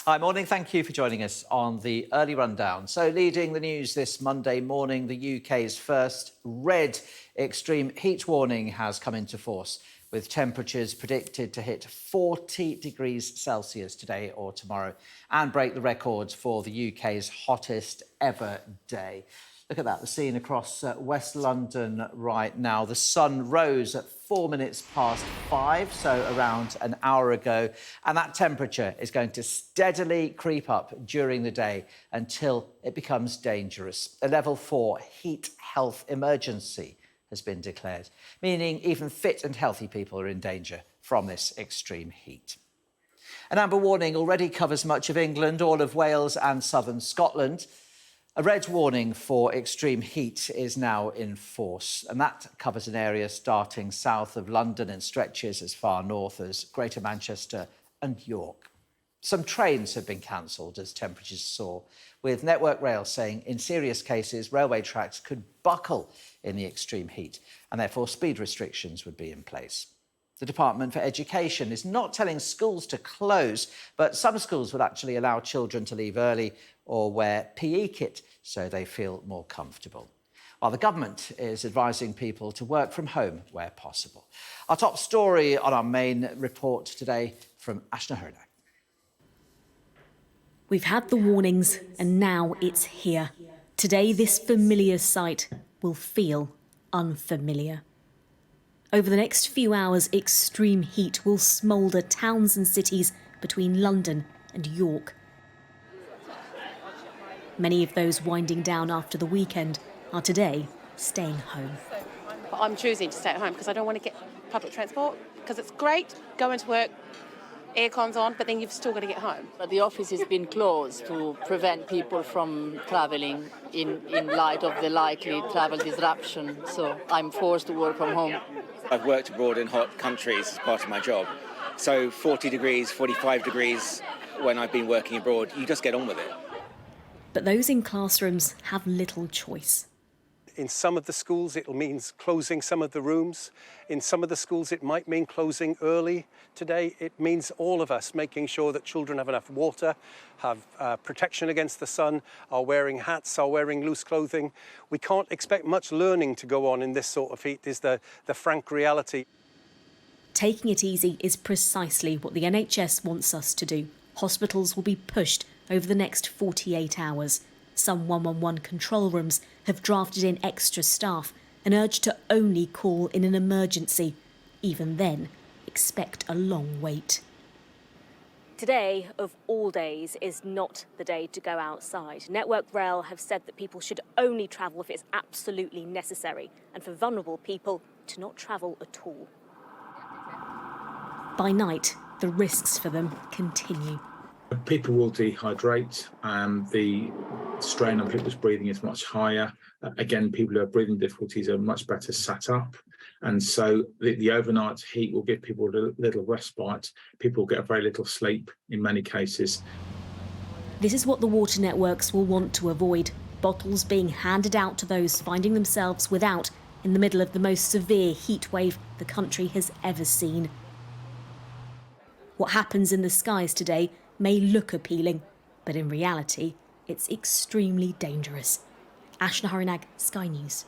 Hi, morning. Thank you for joining us on the early rundown. So, leading the news this Monday morning, the UK's first red extreme heat warning has come into force, with temperatures predicted to hit 40 degrees Celsius today or tomorrow and break the records for the UK's hottest ever day. Look at that, the scene across West London right now. The sun rose at 5:04, so around an hour ago, and that temperature is going to steadily creep up during the day until it becomes dangerous. A level 4 heat health emergency has been declared, meaning even fit and healthy people are in danger from this extreme heat. An amber warning already covers much of England, all of Wales and southern Scotland. A red warning for extreme heat is now in force, and that covers an area starting south of London and stretches as far north as Greater Manchester and York. Some trains have been cancelled as temperatures soar, with Network Rail saying in serious cases railway tracks could buckle in the extreme heat and therefore speed restrictions would be in place. The Department for Education is not telling schools to close, but some schools will actually allow children to leave early or wear PE kit so they feel more comfortable, while the government is advising people to work from home where possible. Our top story on our main report today from Ashna Hernak. We've had the warnings and now it's here. Today, this familiar sight will feel unfamiliar. Over the next few hours, extreme heat will smoulder towns and cities between London and York. Many of those winding down after the weekend are today staying home. But I'm choosing to stay at home because I don't want to get public transport, because it's great going to work, aircon's on, but then you've still got to get home. But the office has been closed to prevent people from travelling in light of the likely travel disruption, so I'm forced to work from home. I've worked abroad in hot countries as part of my job, so 40 degrees, 45 degrees when I've been working abroad, you just get on with it. But those in classrooms have little choice. In some of the schools, it means closing some of the rooms. In some of the schools, it might mean closing early. Today, it means all of us making sure that children have enough water, have protection against the sun, are wearing hats, are wearing loose clothing. We can't expect much learning to go on in this sort of heat, is the frank reality. Taking it easy is precisely what the NHS wants us to do. Hospitals will be pushed over the next 48 hours. Some 111 control rooms have drafted in extra staff and urged to only call in an emergency. Even then, expect a long wait. Today, of all days, is not the day to go outside. Network Rail have said that people should only travel if it's absolutely necessary, and for vulnerable people to not travel at all. By night, the risks for them continue. People will dehydrate, the strain on people's breathing is much higher. Again, people who have breathing difficulties are much better sat up. And so the overnight heat will give people a little respite. People will get very little sleep in many cases. This is what the water networks will want to avoid. Bottles being handed out to those finding themselves without in the middle of the most severe heat wave the country has ever seen. What happens in the skies today may look appealing, but in reality, it's extremely dangerous. Ashna Harinag, Sky News.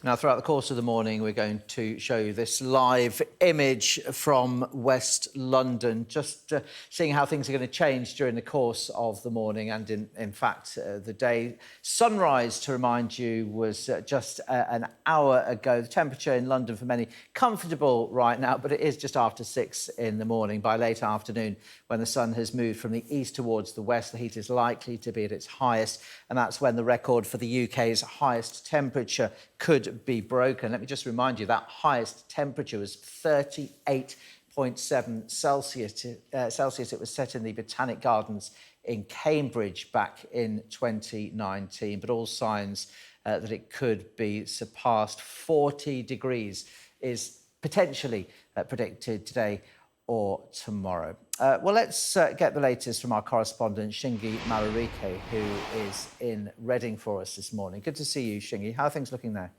Now, throughout the course of the morning, we're going to show you this live image from West London, just seeing how things are going to change during the course of the morning and, in fact, the day. Sunrise, to remind you, was just an hour ago. The temperature in London for many comfortable right now, but it is just after 6 in the morning. By late afternoon, when the sun has moved from the east towards the west, the heat is likely to be at its highest, and that's when the record for the UK's highest temperature could be broken. Let me just remind you that highest temperature was 38.7 Celsius. It was set in the Botanic Gardens in Cambridge back in 2019, but all signs that it could be surpassed. 40 degrees is potentially predicted today or tomorrow. Well, let's get the latest from our correspondent, Shingi Marurike, who is in Reading for us this morning. Good to see you, Shingi. How are things looking there?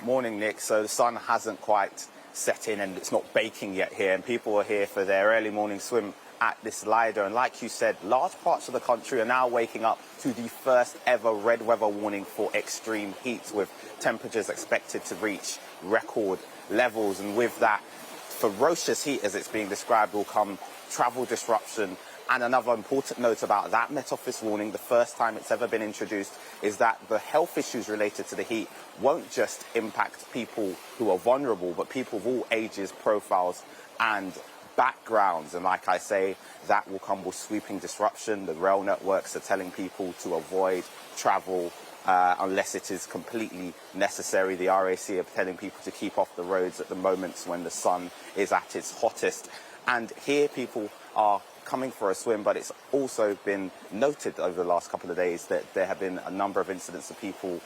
Morning, Nick. So the sun hasn't quite set in and it's not baking yet here, and people are here for their early morning swim at this Lido. And like you said, large parts of the country are now waking up to the first ever red weather warning for extreme heat, with temperatures expected to reach record levels. And with that ferocious heat, as it's being described, will come travel disruption. And another important note about that Met Office warning, the first time it's ever been introduced, is that the health issues related to the heat won't just impact people who are vulnerable, but people of all ages, profiles and backgrounds. And like I say, that will come with sweeping disruption. The rail networks are telling people to avoid travel unless it is completely necessary. The RAC are telling people to keep off the roads at the moments when the sun is at its hottest. And here people are coming for a swim, but it's also been noted over the last couple of days that there have been a number of incidents of people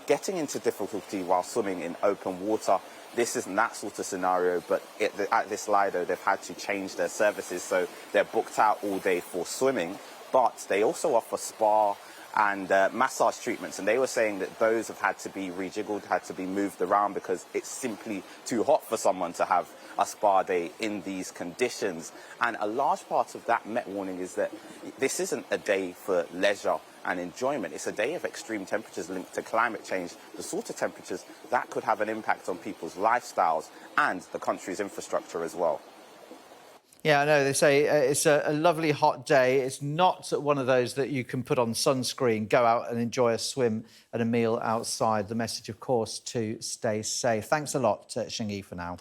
getting into difficulty while swimming in open water. This isn't that sort of scenario, but at this Lido, they've had to change their services, so they're booked out all day for swimming, but they also offer spa and massage treatments, and they were saying that those have had to be rejiggled, had to be moved around, because it's simply too hot for someone to have a spa day in these conditions. And a large part of that Met warning is that this isn't a day for leisure and enjoyment. It's a day of extreme temperatures linked to climate change, the sort of temperatures that could have an impact on people's lifestyles and the country's infrastructure as well. Yeah, I know. They say it's a lovely hot day. It's not one of those that you can put on sunscreen, go out and enjoy a swim and a meal outside. The message, of course, to stay safe. Thanks a lot, Xingyi, for now.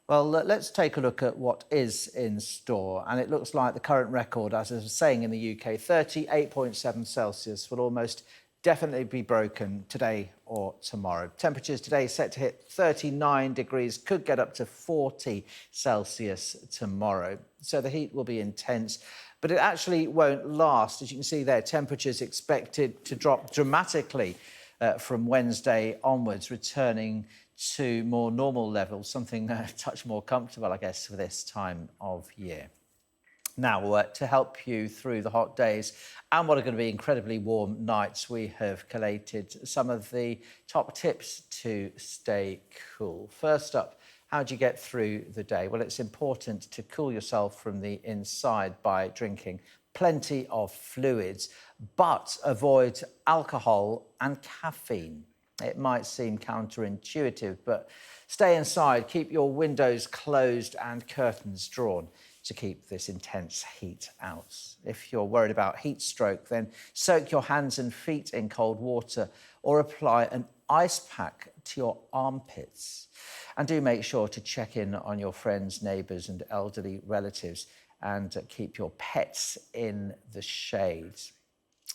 Well, let's take a look at what is in store. And it looks like the current record, as I was saying in the UK, 38.7 Celsius, will almost definitely be broken today or tomorrow. Temperatures today set to hit 39 degrees, could get up to 40 Celsius tomorrow. So the heat will be intense, but it actually won't last. As you can see there, temperatures expected to drop dramatically from Wednesday onwards, returning to more normal levels, something a touch more comfortable, I guess, for this time of year. Now, to help you through the hot days and what are going to be incredibly warm nights, we have collated some of the top tips to stay cool. First up, how do you get through the day? Well, it's important to cool yourself from the inside by drinking plenty of fluids, but avoid alcohol and caffeine. It might seem counterintuitive, but stay inside, keep your windows closed and curtains drawn to keep this intense heat out. If you're worried about heat stroke, then soak your hands and feet in cold water or apply an ice pack to your armpits. And do make sure to check in on your friends, neighbours and elderly relatives, and keep your pets in the shade.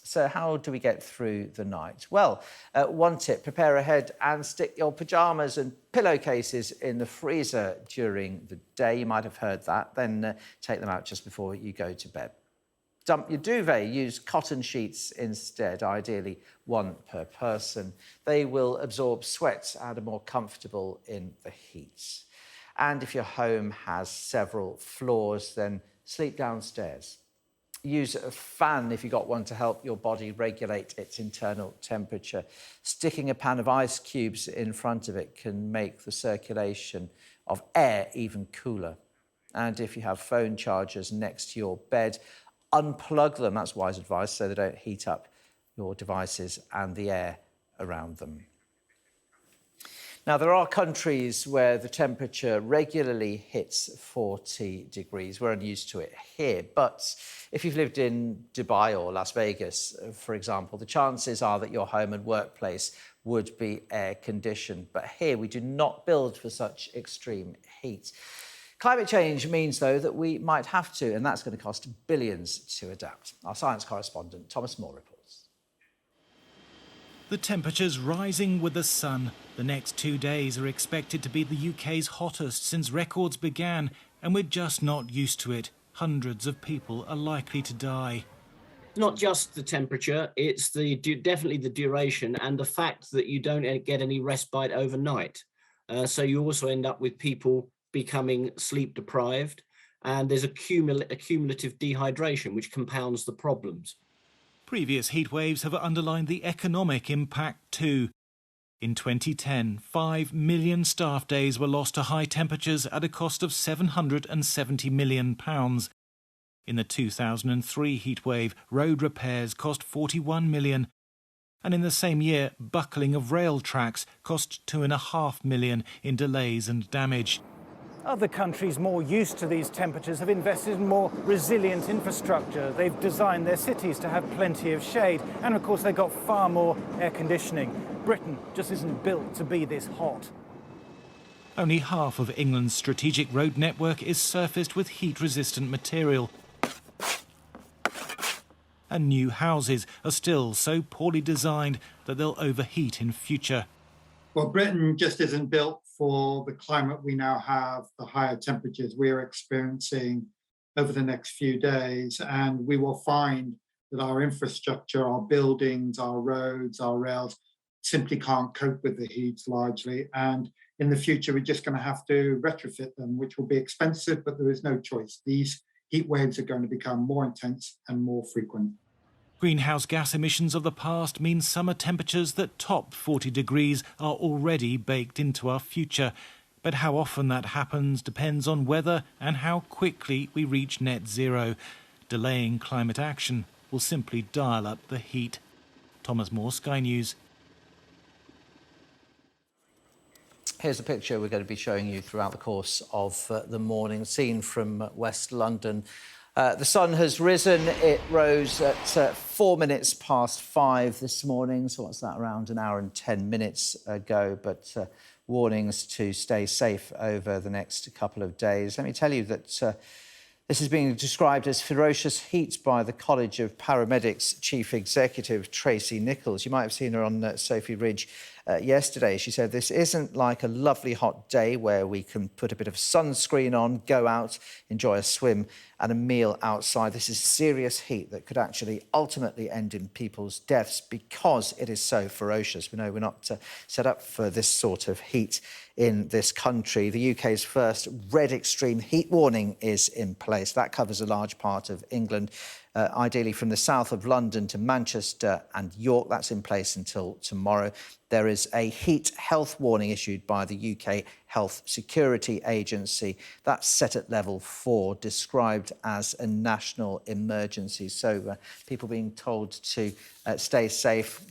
So how do we get through the night? Well, one tip, prepare ahead and stick your pyjamas and pillowcases in the freezer during the day. You might have heard that. Then take them out just before you go to bed. Dump your duvet. Use cotton sheets instead, ideally one per person. They will absorb sweat and are more comfortable in the heat. And if your home has several floors, then sleep downstairs. Use a fan if you've got one to help your body regulate its internal temperature. Sticking a pan of ice cubes in front of it can make the circulation of air even cooler. And if you have phone chargers next to your bed, unplug them. That's wise advice, so they don't heat up your devices and the air around them. Now, there are countries where the temperature regularly hits 40 degrees. We're unused to it here. But if you've lived in Dubai or Las Vegas, for example, the chances are that your home and workplace would be air-conditioned. But here, we do not build for such extreme heat. Climate change means, though, that we might have to, and that's going to cost billions to adapt. Our science correspondent, Thomas Moore, reports. The temperatures rising with the sun. The next 2 days are expected to be the UK's hottest since records began, and we're just not used to it. Hundreds of people are likely to die. Not just the temperature, it's definitely the duration and the fact that you don't get any respite overnight. So you also end up with people becoming sleep deprived, and there's a cumulative dehydration, which compounds the problems. Previous heat waves have underlined the economic impact too. In 2010, 5 million staff days were lost to high temperatures at a cost of £770 million. In the 2003 heatwave, road repairs cost £41 million. And in the same year, buckling of rail tracks cost £2.5 million in delays and damage. Other countries more used to these temperatures have invested in more resilient infrastructure. They've designed their cities to have plenty of shade, and of course they've got far more air conditioning. Britain just isn't built to be this hot. Only half of England's strategic road network is surfaced with heat-resistant material. And new houses are still so poorly designed that they'll overheat in future. Well, Britain just isn't built for the climate we now have, the higher temperatures we're experiencing over the next few days. And we will find that our infrastructure, our buildings, our roads, our rails simply can't cope with the heat largely. And in the future, we're just going to have to retrofit them, which will be expensive, but there is no choice. These heat waves are going to become more intense and more frequent. Greenhouse gas emissions of the past mean summer temperatures that top 40 degrees are already baked into our future. But how often that happens depends on whether and how quickly we reach net zero. Delaying climate action will simply dial up the heat. Thomas Moore, Sky News. Here's a picture we're going to be showing you throughout the course of the morning, seen from West London. The sun has risen. It rose at 4 minutes past 5 this morning. So what's that, around an hour and 10 minutes ago. But warnings to stay safe over the next couple of days. Let me tell you that this is being described as ferocious heat by the College of Paramedics Chief Executive Tracy Nichols. You might have seen her on Sophie Ridge yesterday. She said, this isn't like a lovely hot day where we can put a bit of sunscreen on, go out, enjoy a swim and a meal outside. This is serious heat that could actually ultimately end in people's deaths because it is so ferocious. We know we're not set up for this sort of heat in this country. The UK's first red extreme heat warning is in place. That covers a large part of England, ideally from the south of London to Manchester and York. That's in place until tomorrow. There is a heat health warning issued by the UK Health Security Agency. That's set at level 4, described as a national emergency. So people being told to stay safe.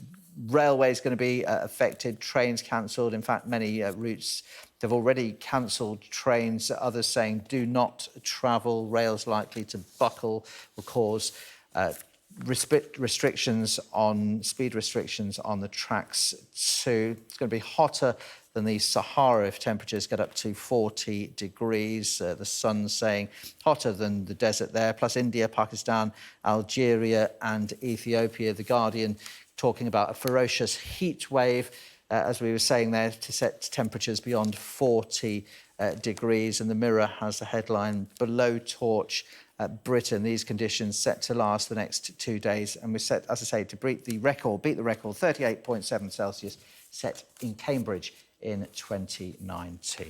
Railway's going to be affected, trains cancelled. In fact, many routes have already cancelled trains. Others saying do not travel. Rail's likely to buckle, will cause restrictions on speed restrictions on the tracks too. It's going to be hotter than the Sahara if temperatures get up to 40 degrees. The sun's saying hotter than the desert there, plus India, Pakistan, Algeria and Ethiopia. The Guardian talking about a ferocious heat wave, as we were saying there, to set temperatures beyond 40 degrees. And the Mirror has the headline, below torch Britain. These conditions set to last the next 2 days. And we're set, as I say, to beat the record, 38.7 Celsius set in Cambridge in 2019.